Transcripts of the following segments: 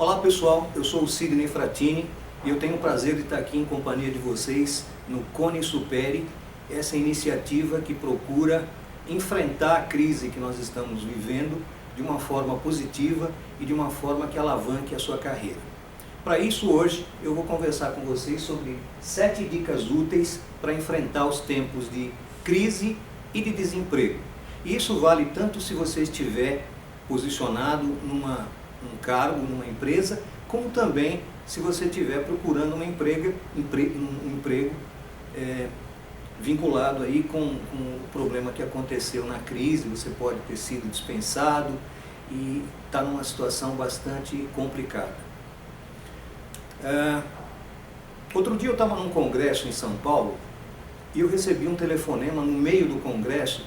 Olá pessoal, eu sou o Sidney Fratini e eu tenho o prazer de estar aqui em companhia de vocês no Cone Supere, essa iniciativa que procura enfrentar a crise que nós estamos vivendo de uma forma positiva e de uma forma que alavanque a sua carreira. Para isso, hoje eu vou conversar com vocês sobre 7 dicas úteis para enfrentar os tempos de crise e de desemprego. E isso vale tanto se você estiver posicionado num cargo, numa empresa, como também se você estiver procurando um emprego vinculado aí com o problema que aconteceu na crise. Você pode ter sido dispensado e está numa situação bastante complicada. Outro dia eu estava num congresso em São Paulo e eu recebi um telefonema no meio do congresso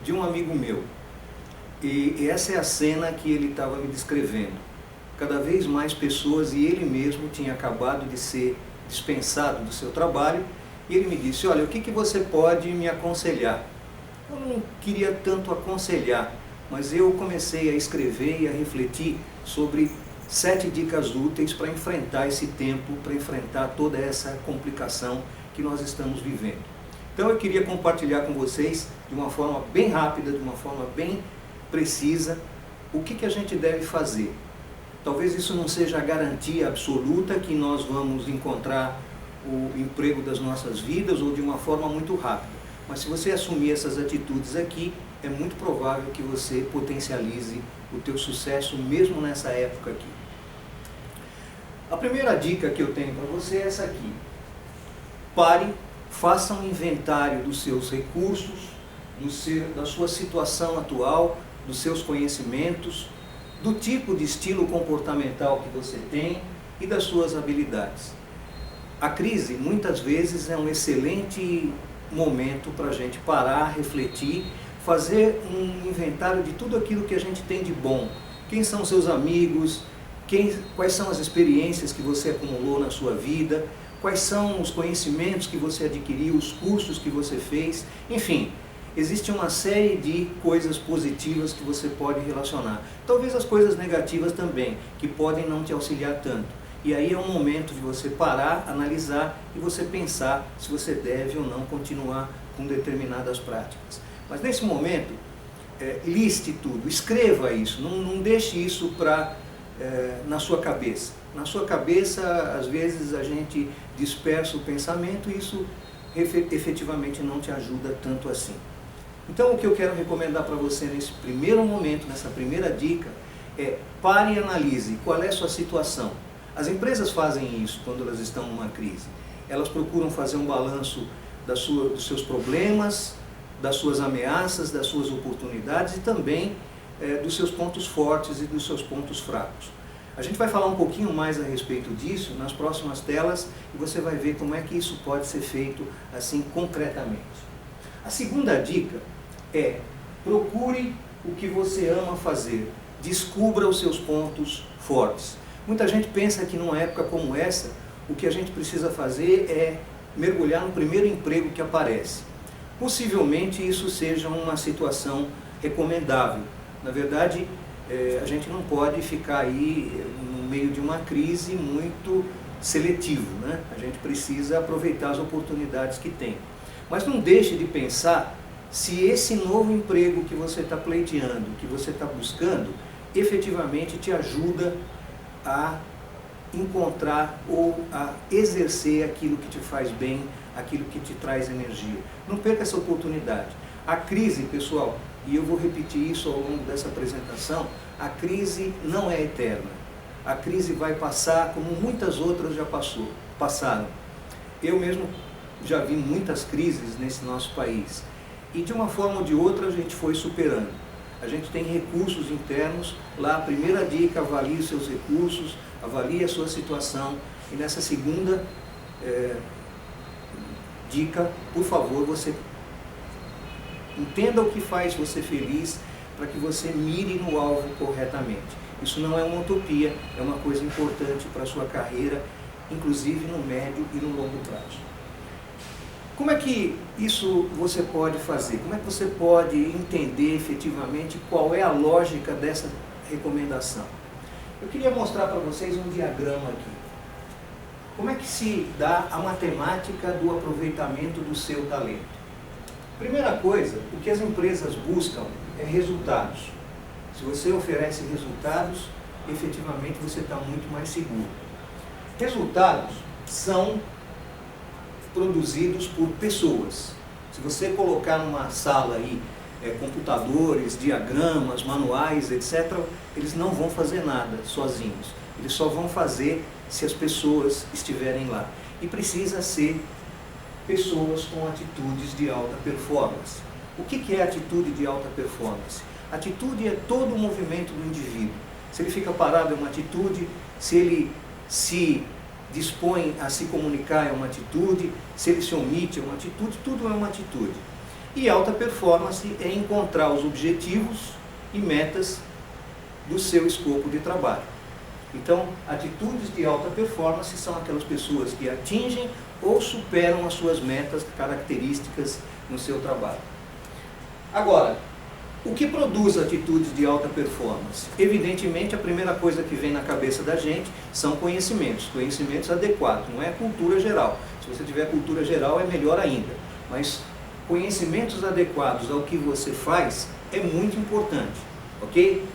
de um amigo meu. E essa é a cena que ele estava me descrevendo. Cada vez mais pessoas, e ele mesmo tinha acabado de ser dispensado do seu trabalho, e ele me disse: olha, o que você pode me aconselhar? Eu não queria tanto aconselhar, mas eu comecei a escrever e a refletir sobre 7 dicas úteis para enfrentar esse tempo, para enfrentar toda essa complicação que nós estamos vivendo. Então eu queria compartilhar com vocês, de uma forma bem rápida, de uma forma bem precisa, o que a gente deve fazer. Talvez isso não seja a garantia absoluta que nós vamos encontrar o emprego das nossas vidas ou de uma forma muito rápida. Mas se você assumir essas atitudes aqui, é muito provável que você potencialize o teu sucesso mesmo nessa época aqui. A primeira dica que eu tenho para você é essa aqui. Pare, faça um inventário dos seus recursos, da sua situação atual, dos seus conhecimentos, do tipo de estilo comportamental que você tem e das suas habilidades. A crise, muitas vezes, é um excelente momento para a gente parar, refletir, fazer um inventário de tudo aquilo que a gente tem de bom. Quem são seus amigos, quais são as experiências que você acumulou na sua vida, quais são os conhecimentos que você adquiriu, os cursos que você fez, enfim. Existe uma série de coisas positivas que você pode relacionar. Talvez as coisas negativas também, que podem não te auxiliar tanto. E aí é um momento de você parar, analisar e você pensar se você deve ou não continuar com determinadas práticas. Mas nesse momento, liste tudo, escreva isso, não deixe isso na sua cabeça. Na sua cabeça, às vezes, a gente dispersa o pensamento e isso efetivamente não te ajuda tanto assim. Então o que eu quero recomendar para você nesse primeiro momento, nessa primeira dica, é pare e analise qual é a sua situação. As empresas fazem isso quando elas estão numa crise. Elas procuram fazer um balanço dos seus problemas, das suas ameaças, das suas oportunidades e também dos seus pontos fortes e dos seus pontos fracos. A gente vai falar um pouquinho mais a respeito disso nas próximas telas e você vai ver como é que isso pode ser feito assim concretamente. A segunda dica é: procure o que você ama fazer, descubra os seus pontos fortes. Muita gente pensa que numa época como essa, o que a gente precisa fazer é mergulhar no primeiro emprego que aparece. Possivelmente isso seja uma situação recomendável. Na verdade, a gente não pode ficar aí no meio de uma crise muito seletivo, né? A gente precisa aproveitar as oportunidades que tem. Mas não deixe de pensar se esse novo emprego que você está pleiteando, que você está buscando, efetivamente te ajuda a encontrar ou a exercer aquilo que te faz bem, aquilo que te traz energia. Não perca essa oportunidade. A crise, pessoal, e eu vou repetir isso ao longo dessa apresentação, a crise não é eterna. A crise vai passar como muitas outras já passaram. Eu mesmo já vi muitas crises nesse nosso país. E de uma forma ou de outra a gente foi superando. A gente tem recursos internos. Lá a primeira dica: avalie os seus recursos, avalie a sua situação. E nessa segunda dica, por favor, você entenda o que faz você feliz para que você mire no alvo corretamente. Isso não é uma utopia, é uma coisa importante para a sua carreira, inclusive no médio e no longo prazo. Como é que isso você pode fazer? Como é que você pode entender efetivamente qual é a lógica dessa recomendação? Eu queria mostrar para vocês um diagrama aqui. Como é que se dá a matemática do aproveitamento do seu talento? Primeira coisa, o que as empresas buscam é resultados. Se você oferece resultados, efetivamente você está muito mais seguro. Resultados são produzidos por pessoas. Se você colocar numa sala aí computadores, diagramas, manuais, etc., eles não vão fazer nada sozinhos. Eles só vão fazer se as pessoas estiverem lá. E precisa ser pessoas com atitudes de alta performance. O que é atitude de alta performance? Atitude é todo o movimento do indivíduo. Se ele fica parado é uma atitude, se ele se dispõe a se comunicar é uma atitude, se ele se omite é uma atitude, tudo é uma atitude. E alta performance é encontrar os objetivos e metas do seu escopo de trabalho. Então, atitudes de alta performance são aquelas pessoas que atingem ou superam as suas metas características no seu trabalho. Agora, o que produz atitudes de alta performance? Evidentemente, a primeira coisa que vem na cabeça da gente são conhecimentos, conhecimentos adequados, não é cultura geral. Se você tiver cultura geral é melhor ainda, mas conhecimentos adequados ao que você faz é muito importante, ok?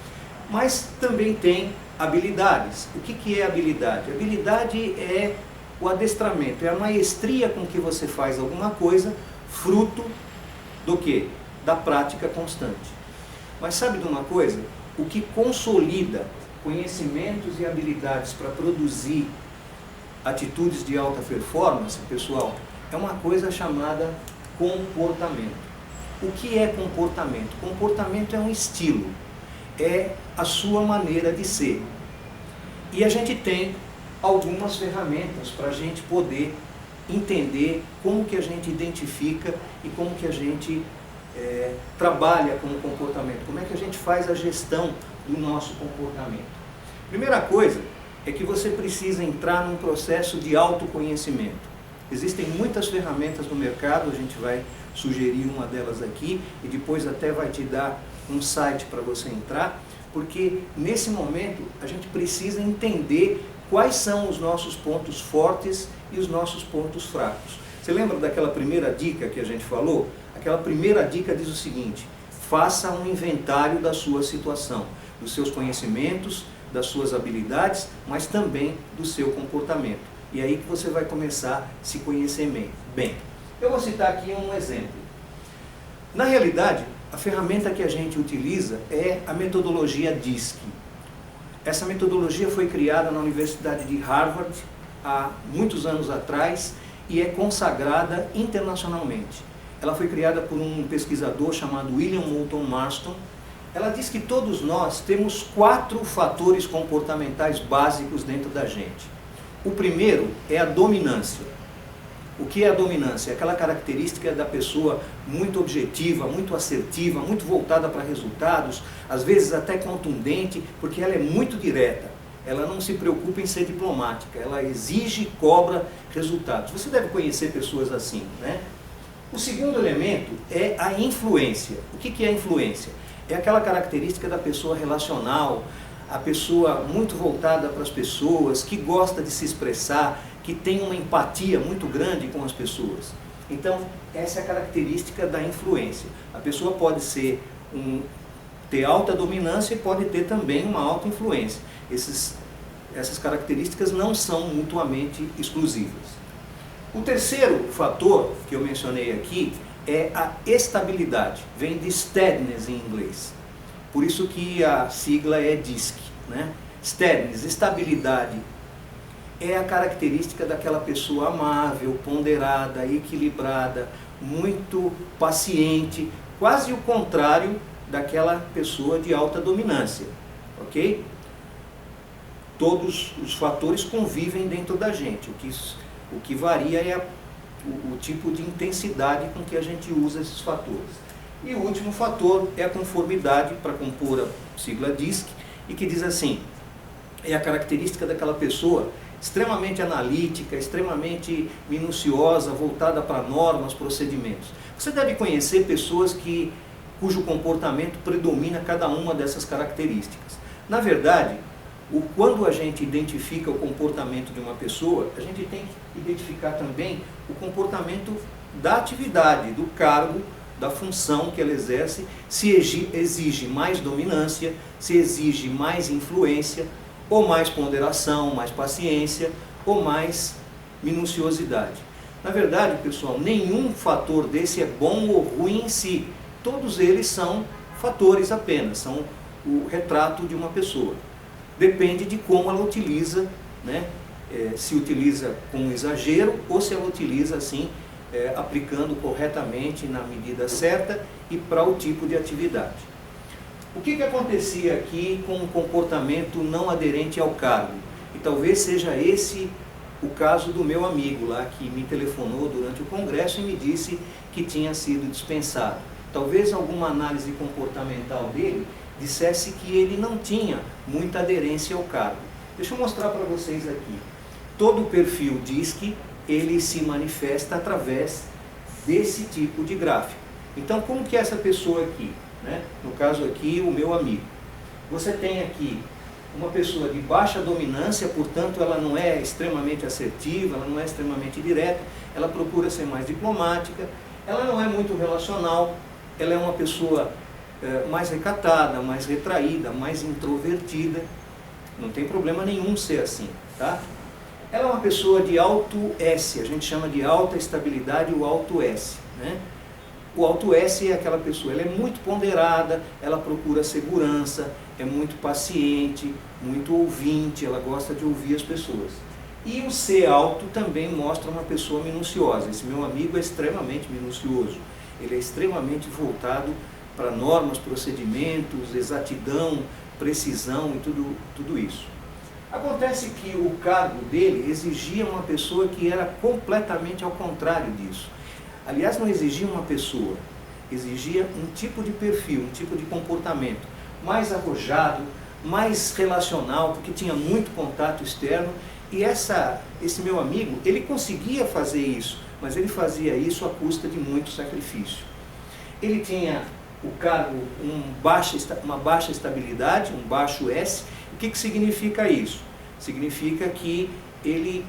Mas também tem habilidades. O que é habilidade? Habilidade é o adestramento, é a maestria com que você faz alguma coisa, fruto do quê? Da prática constante. Mas sabe de uma coisa? O que consolida conhecimentos e habilidades para produzir atitudes de alta performance, pessoal, é uma coisa chamada comportamento. O que é comportamento? Comportamento é um estilo, é a sua maneira de ser. E a gente tem algumas ferramentas para a gente poder entender como que a gente identifica e como que a gente trabalha com o comportamento, como é que a gente faz a gestão do nosso comportamento. Primeira coisa é que você precisa entrar num processo de autoconhecimento. Existem muitas ferramentas no mercado, a gente vai sugerir uma delas aqui e depois até vai te dar um site para você entrar, porque nesse momento a gente precisa entender quais são os nossos pontos fortes e os nossos pontos fracos. Você lembra daquela primeira dica que a gente falou? Aquela primeira dica diz o seguinte: faça um inventário da sua situação, dos seus conhecimentos, das suas habilidades, mas também do seu comportamento. E aí que você vai começar a se conhecer bem. Eu vou citar aqui um exemplo. Na realidade, a ferramenta que a gente utiliza é a metodologia DISC. Essa metodologia foi criada na Universidade de Harvard há muitos anos atrás e é consagrada internacionalmente. Ela foi criada por um pesquisador chamado William Moulton Marston. Ela diz que todos nós temos 4 fatores comportamentais básicos dentro da gente. O primeiro é a dominância. O que é a dominância? É aquela característica da pessoa muito objetiva, muito assertiva, muito voltada para resultados, às vezes até contundente, porque ela é muito direta. Ela não se preocupa em ser diplomática, ela exige e cobra resultados. Você deve conhecer pessoas assim, né? O segundo elemento é a influência. O que é a influência? É aquela característica da pessoa relacional, a pessoa muito voltada para as pessoas, que gosta de se expressar, que tem uma empatia muito grande com as pessoas. Então, essa é a característica da influência. A pessoa pode ter alta dominância e pode ter também uma alta influência. Essas características não são mutuamente exclusivas. O terceiro fator que eu mencionei aqui é a estabilidade. Vem de steadiness em inglês. Por isso que a sigla é DISC, né? Steadiness, estabilidade, é a característica daquela pessoa amável, ponderada, equilibrada, muito paciente, quase o contrário daquela pessoa de alta dominância, ok? Todos os fatores convivem dentro da gente, o que varia é o tipo de intensidade com que a gente usa esses fatores. E o último fator é a conformidade, para compor a sigla DISC, e que diz assim: é a característica daquela pessoa extremamente analítica, extremamente minuciosa, voltada para normas, procedimentos. Você deve conhecer pessoas cujo comportamento predomina cada uma dessas características. Na verdade, Quando a gente identifica o comportamento de uma pessoa, a gente tem que identificar também o comportamento da atividade, do cargo, da função que ela exerce, se exige mais dominância, se exige mais influência, ou mais ponderação, mais paciência, ou mais minuciosidade. Na verdade, pessoal, nenhum fator desse é bom ou ruim em si. Todos eles são fatores apenas, são o retrato de uma pessoa. Depende de como ela utiliza, né? Se utiliza com exagero ou se ela utiliza assim, aplicando corretamente na medida certa e para o tipo de atividade. O que acontecia aqui com um comportamento não aderente ao cargo? E talvez seja esse o caso do meu amigo lá, que me telefonou durante o congresso e me disse que tinha sido dispensado. Talvez alguma análise comportamental dele dissesse que ele não tinha muita aderência ao cargo. Deixa eu mostrar para vocês aqui. Todo o perfil DISC, ele se manifesta através desse tipo de gráfico. Então, como que é essa pessoa aqui? Né? No caso aqui, o meu amigo. Você tem aqui uma pessoa de baixa dominância, portanto, ela não é extremamente assertiva, ela não é extremamente direta, ela procura ser mais diplomática, ela não é muito relacional, ela é uma pessoa mais recatada, mais retraída, mais introvertida. Não tem problema nenhum ser assim, tá? Ela é uma pessoa de alto S, a gente chama de alta estabilidade o alto S, né? O alto S é aquela pessoa, ela é muito ponderada, ela procura segurança, é muito paciente, muito ouvinte, ela gosta de ouvir as pessoas. E o C alto também mostra uma pessoa minuciosa. Esse meu amigo é extremamente minucioso, ele é extremamente voltado para normas, procedimentos, exatidão, precisão e tudo isso. Acontece que o cargo dele exigia uma pessoa que era completamente ao contrário disso. Aliás, não exigia uma pessoa, exigia um tipo de perfil, um tipo de comportamento mais arrojado, mais relacional, porque tinha muito contato externo. E esse meu amigo, ele conseguia fazer isso, mas ele fazia isso à custa de muito sacrifício. Ele tinha o cargo, uma baixa estabilidade, um baixo S. O que significa isso? Significa que ele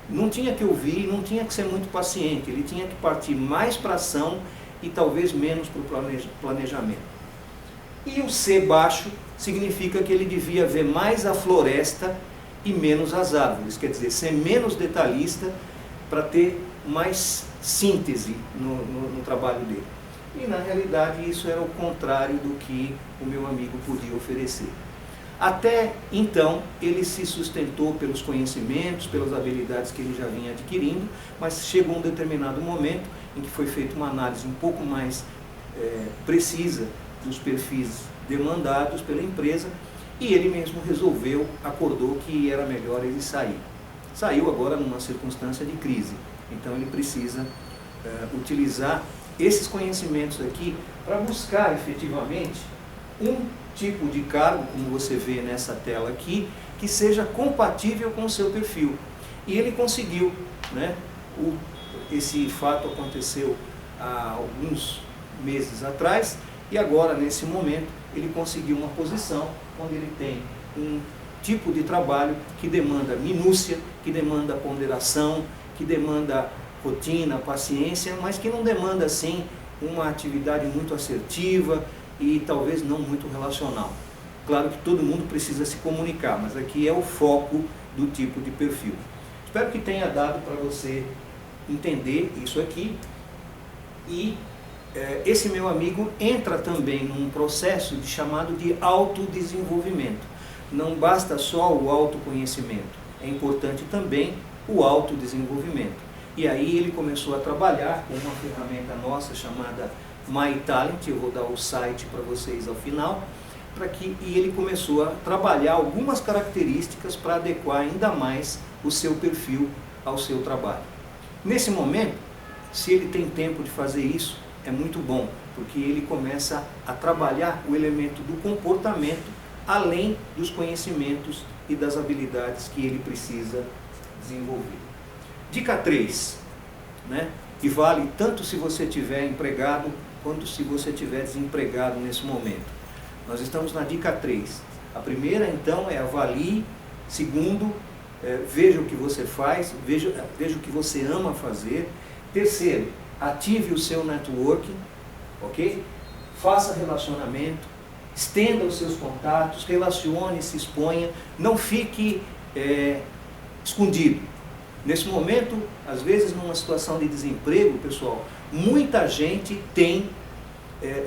não tinha que ouvir, não tinha que ser muito paciente, ele tinha que partir mais para a ação e talvez menos para o planejamento. E o C baixo significa que ele devia ver mais a floresta e menos as árvores, quer dizer, ser menos detalhista para ter mais síntese no trabalho dele. E na realidade isso era o contrário do que o meu amigo podia oferecer. Até então ele se sustentou pelos conhecimentos, pelas habilidades que ele já vinha adquirindo, mas chegou um determinado momento em que foi feita uma análise um pouco mais precisa dos perfis demandados pela empresa e ele mesmo acordou que era melhor ele sair. Saiu agora numa circunstância de crise, então ele precisa utilizar esses conhecimentos aqui para buscar efetivamente um tipo de cargo, como você vê nessa tela aqui, que seja compatível com o seu perfil. E ele conseguiu, né? Esse fato aconteceu há alguns meses atrás e agora, nesse momento, ele conseguiu uma posição onde ele tem um tipo de trabalho que demanda minúcia, que demanda ponderação, que demanda rotina, paciência, mas que não demanda, assim, uma atividade muito assertiva e talvez não muito relacional. Claro que todo mundo precisa se comunicar, mas aqui é o foco do tipo de perfil. Espero que tenha dado para você entender isso aqui. E esse meu amigo entra também num processo chamado de autodesenvolvimento. Não basta só o autoconhecimento, é importante também o autodesenvolvimento. E aí ele começou a trabalhar com uma ferramenta nossa chamada MyTalent, eu vou dar o site para vocês ao final, e ele começou a trabalhar algumas características para adequar ainda mais o seu perfil ao seu trabalho. Nesse momento, se ele tem tempo de fazer isso, é muito bom, porque ele começa a trabalhar o elemento do comportamento, além dos conhecimentos e das habilidades que ele precisa desenvolver. Dica 3, né? E vale tanto se você estiver empregado, quanto se você estiver desempregado nesse momento. Nós estamos na dica 3. A primeira, então, é avalie. Segundo, veja o que você faz, veja o que você ama fazer. Terceiro, ative o seu networking, ok? Faça relacionamento, estenda os seus contatos, relacione, se exponha, não fique escondido. Nesse momento, às vezes numa situação de desemprego, pessoal, muita gente tem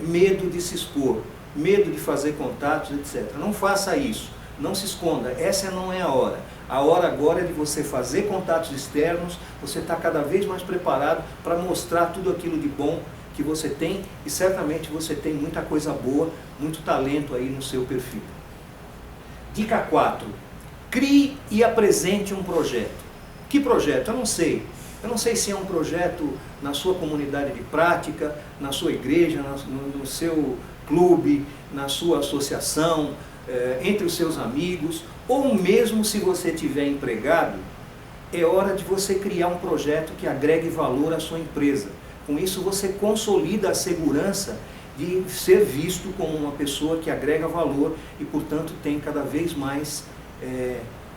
medo de se expor, medo de fazer contatos, etc. Não faça isso, não se esconda, essa não é a hora. A hora agora é de você fazer contatos externos, você está cada vez mais preparado para mostrar tudo aquilo de bom que você tem, e certamente você tem muita coisa boa, muito talento aí no seu perfil. Dica 4. Crie e apresente um projeto. Que projeto? Eu não sei. Eu não sei se é um projeto na sua comunidade de prática, na sua igreja, no seu clube, na sua associação, entre os seus amigos, ou mesmo se você estiver empregado, é hora de você criar um projeto que agregue valor à sua empresa. Com isso você consolida a segurança de ser visto como uma pessoa que agrega valor e, portanto, tem cada vez mais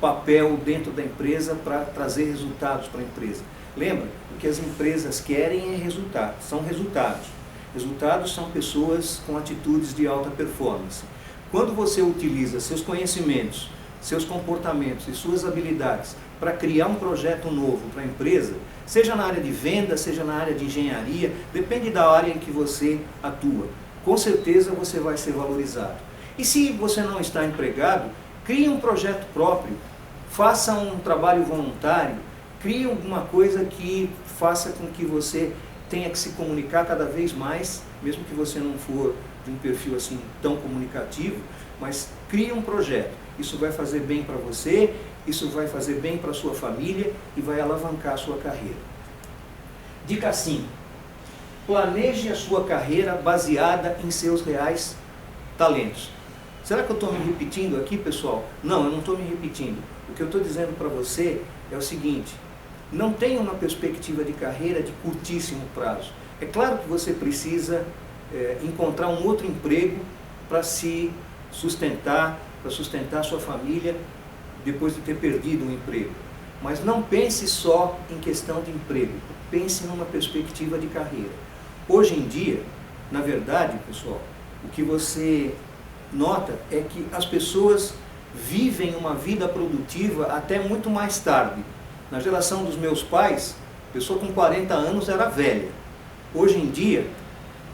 papel dentro da empresa para trazer resultados para a empresa. Lembra, o que as empresas querem é resultado, são resultados. Resultados são pessoas com atitudes de alta performance. Quando você utiliza seus conhecimentos, seus comportamentos e suas habilidades para criar um projeto novo para a empresa, seja na área de venda, seja na área de engenharia, depende da área em que você atua. Com certeza você vai ser valorizado. E se você não está empregado, crie um projeto próprio, faça um trabalho voluntário, crie alguma coisa que faça com que você tenha que se comunicar cada vez mais, mesmo que você não for de um perfil assim tão comunicativo, mas crie um projeto. Isso vai fazer bem para você, isso vai fazer bem para a sua família e vai alavancar a sua carreira. Dica 5. Planeje a sua carreira baseada em seus reais talentos. Será que eu estou me repetindo aqui, pessoal? Não, eu não estou me repetindo. O que eu estou dizendo para você é o seguinte: não tenha uma perspectiva de carreira de curtíssimo prazo. É claro que você precisa encontrar um outro emprego para se sustentar, para sustentar a sua família depois de ter perdido um emprego. Mas não pense só em questão de emprego, pense numa perspectiva de carreira. Hoje em dia, na verdade, pessoal, o que você nota é que as pessoas vivem uma vida produtiva até muito mais tarde. Na geração dos meus pais, a pessoa com 40 anos era velha. Hoje em dia,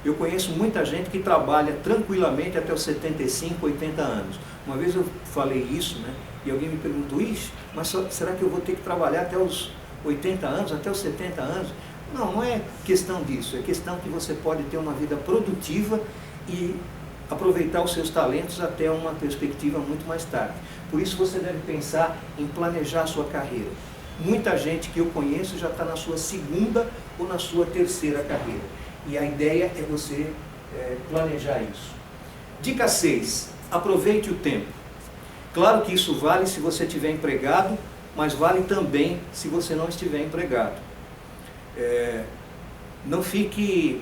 eu conheço muita gente que trabalha tranquilamente até os 75, 80 anos. Uma vez eu falei isso, né? E alguém me perguntou, mas será que eu vou ter que trabalhar até os 80 anos, até os 70 anos? Não, não é questão disso, é questão que você pode ter uma vida produtiva e aproveitar os seus talentos até uma perspectiva muito mais tarde. Por isso você deve pensar em planejar a sua carreira. Muita gente que eu conheço já está na sua segunda ou na sua terceira carreira. E a ideia é você planejar isso. Dica 6. Aproveite o tempo. Claro que isso vale se você estiver empregado, mas vale também se você não estiver empregado. Não fique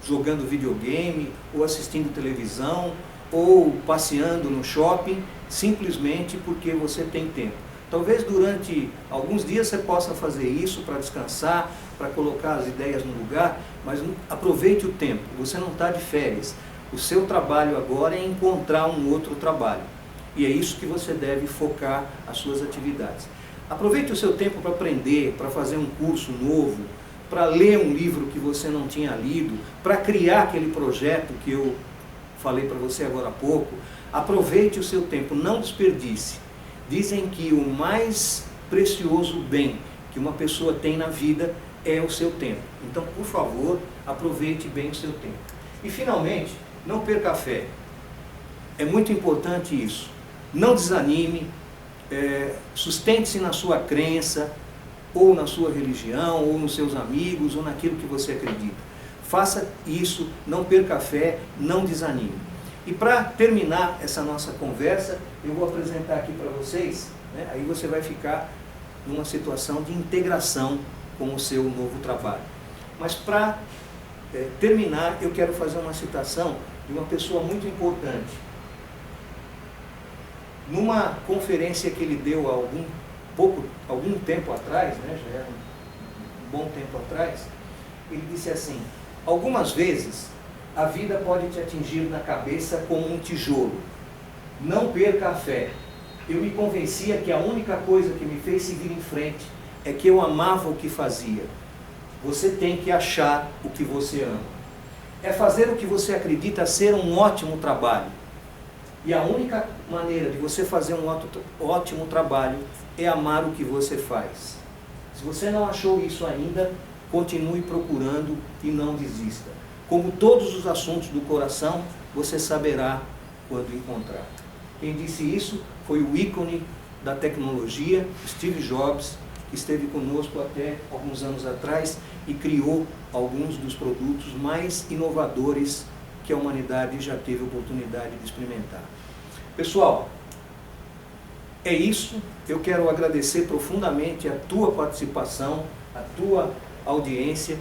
jogando videogame, ou assistindo televisão, ou passeando no shopping, simplesmente porque você tem tempo. Talvez durante alguns dias você possa fazer isso para descansar, para colocar as ideias no lugar, mas aproveite o tempo, você não está de férias. O seu trabalho agora é encontrar um outro trabalho. E é isso que você deve focar as suas atividades. Aproveite o seu tempo para aprender, para fazer um curso novo, para ler um livro que você não tinha lido, para criar aquele projeto que eu falei para você agora há pouco. Aproveite o seu tempo, não desperdice. Dizem que o mais precioso bem que uma pessoa tem na vida é o seu tempo. Então, por favor, aproveite bem o seu tempo. E, finalmente, não perca a fé. É muito importante isso. Não desanime, sustente-se na sua crença, ou na sua religião, ou nos seus amigos, ou naquilo que você acredita. Faça isso, não perca a fé, não desanime. E para terminar essa nossa conversa, eu vou apresentar aqui para vocês, né, aí você vai ficar numa situação de integração com o seu novo trabalho. Mas para terminar, eu quero fazer uma citação de uma pessoa muito importante. Numa conferência que ele deu há algum tempo atrás, né, já era um bom tempo atrás, ele disse assim: algumas vezes a vida pode te atingir na cabeça como um tijolo. Não perca a fé. Eu me convencia que a única coisa que me fez seguir em frente é que eu amava o que fazia. Você tem que achar o que você ama. É fazer o que você acredita ser um ótimo trabalho. E a única maneira de você fazer um ótimo trabalho é amar o que você faz. Se você não achou isso ainda, continue procurando e não desista. Como todos os assuntos do coração, você saberá quando encontrar. Quem disse isso foi o ícone da tecnologia, Steve Jobs, que esteve conosco até alguns anos atrás e criou alguns dos produtos mais inovadores que a humanidade já teve oportunidade de experimentar. Pessoal, é isso. Eu quero agradecer profundamente a tua participação, a tua audiência.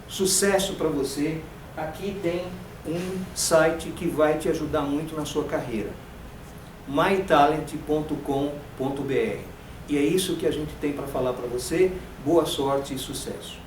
Sucesso para você. Aqui tem um site que vai te ajudar muito na sua carreira. mytalent.com.br. E é isso que a gente tem para falar para você. Boa sorte e sucesso.